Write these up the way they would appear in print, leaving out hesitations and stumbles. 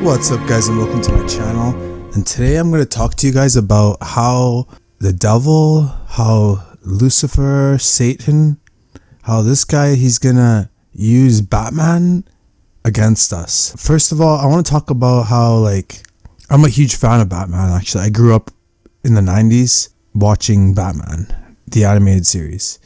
What's up, guys, and welcome to my channel. And today I'm going to talk to you guys about how the devil, how Lucifer, Satan, how this guy, he's going to use Batman against us. First of all, I want to talk about how, I'm a huge fan of Batman, actually. I grew up in the 90s watching Batman, the animated series.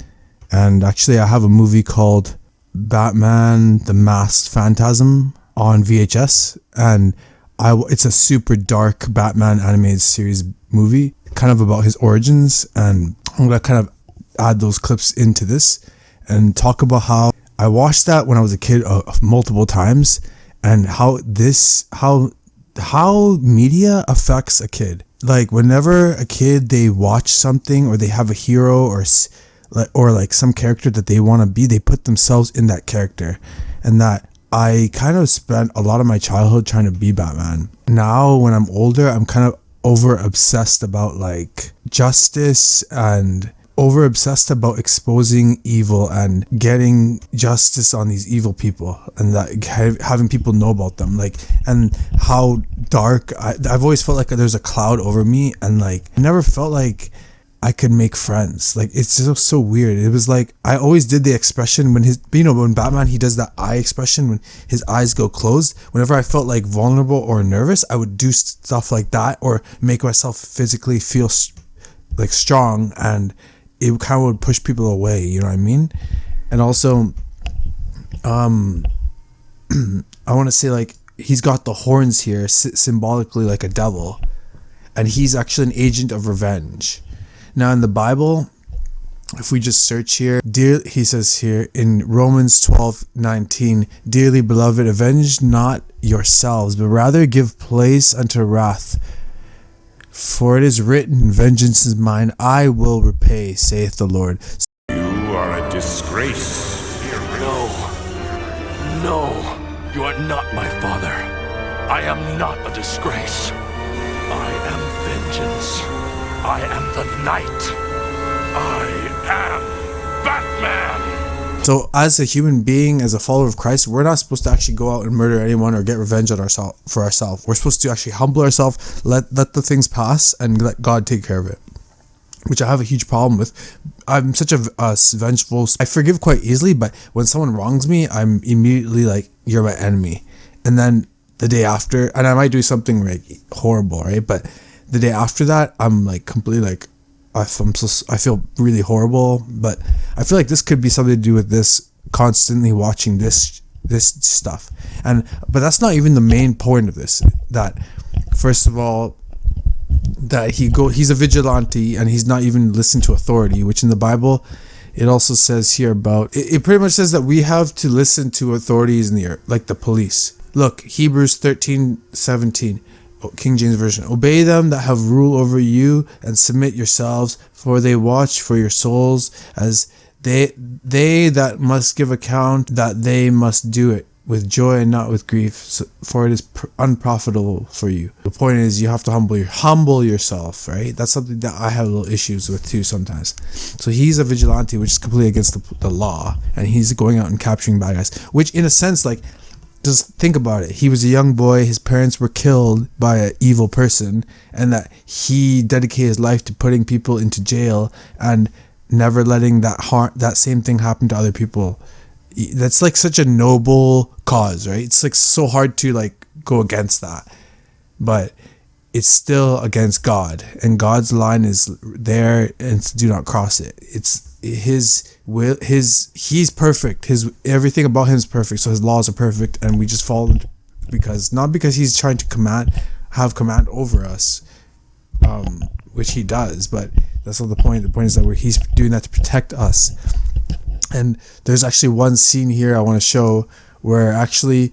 And actually, I have a movie called Batman the Masked Phantasm on VHS, and it's a super dark Batman animated series movie, kind of about his origins, and I'm gonna kind of add those clips into this and talk about how I watched that when I was a kid multiple times, and how media affects a kid. Like, whenever a kid, they watch something or they have a hero or some character that they want to be, they put themselves in that character. And that I kind of spent a lot of my childhood trying to be Batman. Now, when I'm older, I'm kind of over obsessed about justice and over obsessed about exposing evil and getting justice on these evil people, and that having people know about them, and how dark I've always felt like there's a cloud over me, and I never felt like I could make friends. It's just so weird. It was I always did the expression when when Batman, he does that eye expression when his eyes go closed. Whenever I felt vulnerable or nervous, I would do stuff like that or make myself physically feel strong, and it kind of would push people away, you know what I mean? And also, I want to say he's got the horns here symbolically like a devil, and he's actually an agent of revenge. Now, in the Bible, if we just search here, he says here in Romans 12:19, "Dearly beloved, avenge not yourselves, but rather give place unto wrath. For it is written, vengeance is mine, I will repay, saith the Lord." You are a disgrace. No, you are not my father. I am not a disgrace. I am vengeance. I am the night. I am Batman. So as a human being, as a follower of Christ, we're not supposed to actually go out and murder anyone or get revenge on for ourselves. We're supposed to actually humble ourselves, let the things pass, and let God take care of it, which I have a huge problem with. I'm such a vengeful. I forgive quite easily, but when someone wrongs me, I'm immediately you're my enemy. And then the day after, and I might do something horrible, right? But the day after that, I'm completely I feel really horrible. But I feel this could be something to do with this constantly watching this stuff. But that's not even the main point of this. That first of all, that he's a vigilante and he's not even listening to authority, which in the Bible, it also says here about it pretty much says that we have to listen to authorities in the earth, like the police. Look, Hebrews 13:17. King James Version, "Obey them that have rule over you and submit yourselves, for they watch for your souls as they that must give account, that they must do it with joy and not with grief, for it is unprofitable for you." The point is, you have to humble yourself, right? That's something that I have little issues with too sometimes. So he's a vigilante, which is completely against the law, and he's going out and capturing bad guys, which in a sense, just think about it. He was a young boy. His parents were killed by an evil person, and that he dedicated his life to putting people into jail and never letting that same thing happen to other people. That's such a noble cause, right? It's so hard to go against that, but it's still against God, and God's line is there, and do not cross it. It's his will, he's perfect, everything about him is perfect, so his laws are perfect, and we just follow them not because he's trying to have command over us, which he does, but that's not the point. The point is that he's doing that to protect us. And there's actually one scene here I want to show where actually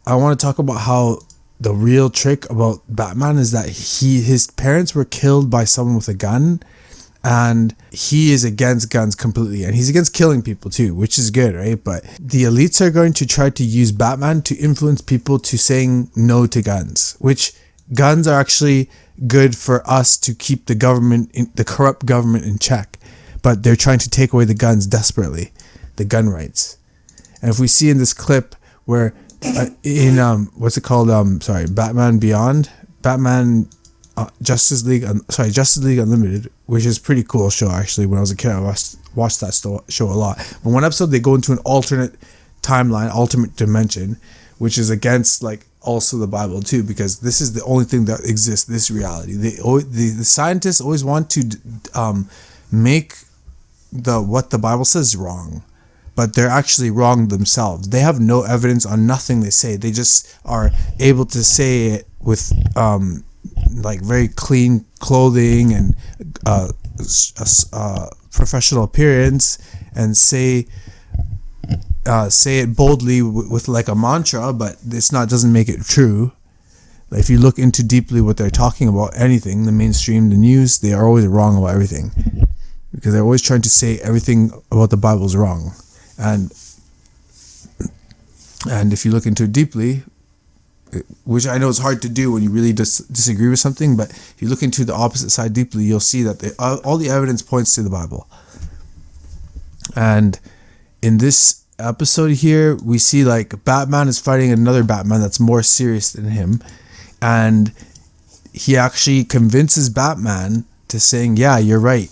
I want to talk about how the real trick about Batman is that his parents were killed by someone with a gun, and he is against guns completely, and he's against killing people too, which is good, right? But the elites are going to try to use Batman to influence people to saying no to guns, which guns are actually good for us to keep the corrupt government in check, but they're trying to take away the guns desperately, the gun rights. And if we see in this clip where in what's it called? Batman Beyond, Batman Justice League Unlimited, which is a pretty cool show actually. When I was a kid, I watched that show a lot. But one episode they go into an alternate timeline, alternate dimension, which is against like also the Bible too, because this is the only thing that exists, this reality. The scientists always want to make what the Bible says wrong, but they're actually wrong themselves. They have no evidence on nothing they say. They just are able to say it with like very clean clothing and professional appearance, and say it boldly with like a mantra, but doesn't make it true. If you look into deeply what they're talking about, anything, the mainstream, the news, they are always wrong about everything, because they're always trying to say everything about the Bible is wrong. And if you look into it deeply, which I know is hard to do when you really disagree with something, but if you look into the opposite side deeply, you'll see that all the evidence points to the Bible. And in this episode here, we see like Batman is fighting another Batman that's more serious than him, and he actually convinces Batman to saying, yeah, you're right,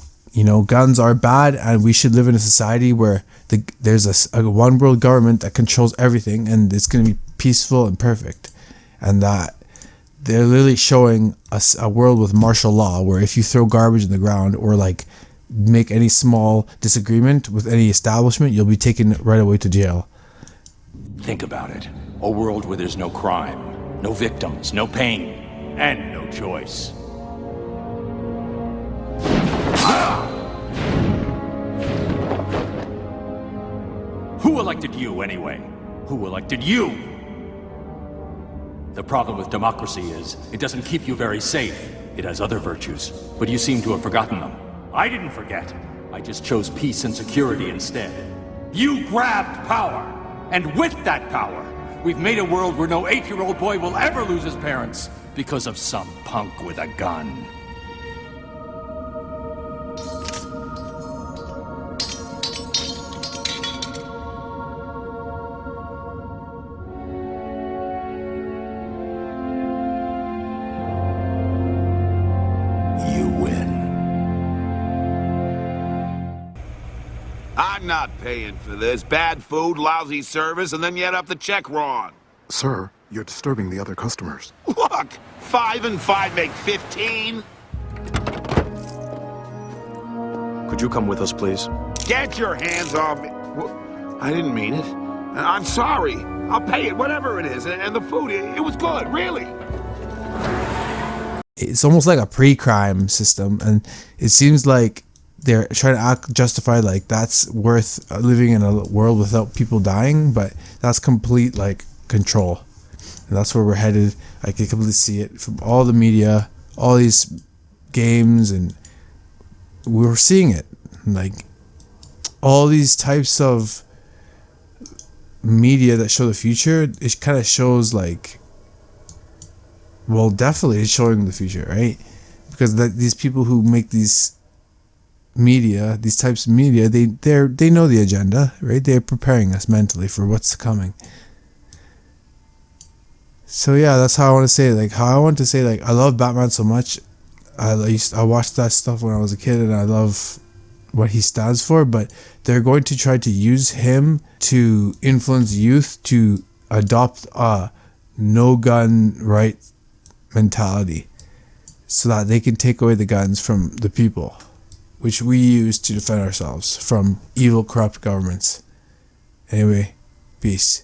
guns are bad, and we should live in a society where there's a one world government that controls everything, and it's going to be peaceful and perfect. And that they're literally showing us a world with martial law, where if you throw garbage in the ground or like make any small disagreement with any establishment, you'll be taken right away to jail. Think about it. A world where there's no crime, no victims, no pain, and no choice. Who elected you anyway? Who elected you? The problem with democracy is it doesn't keep you very safe. It has other virtues, but you seem to have forgotten them. I didn't forget. I just chose peace and security instead. You grabbed power, and with that power, we've made a world where no 8-year-old boy will ever lose his parents because of some punk with a gun. I'm not paying for this. Bad food, lousy service, and then you add up the check wrong. Sir, you're disturbing the other customers. Look, 5 and 5 make 15. Could you come with us, please? Get your hands off me. I didn't mean it. I'm sorry. I'll pay it, whatever it is. And the food, it was good, really. It's almost like a pre-crime system, and it seems like they're trying to justify like that's worth living in a world without people dying, but that's complete like control, and that's where we're headed. I can completely see it from all the media, all these games, and we're seeing it like all these types of media that show the future. It kind of shows like, well, definitely it's showing the future, right? Because these people who make these media, these types of media, they know the agenda, right? They're preparing us mentally for what's coming. So yeah, that's how I want to say it. I love Batman so much. I watched that stuff when I was a kid, and I love what he stands for, but they're going to try to use him to influence youth to adopt a no gun right mentality, so that they can take away the guns from the people, which we use to defend ourselves from evil, corrupt governments. Anyway, peace.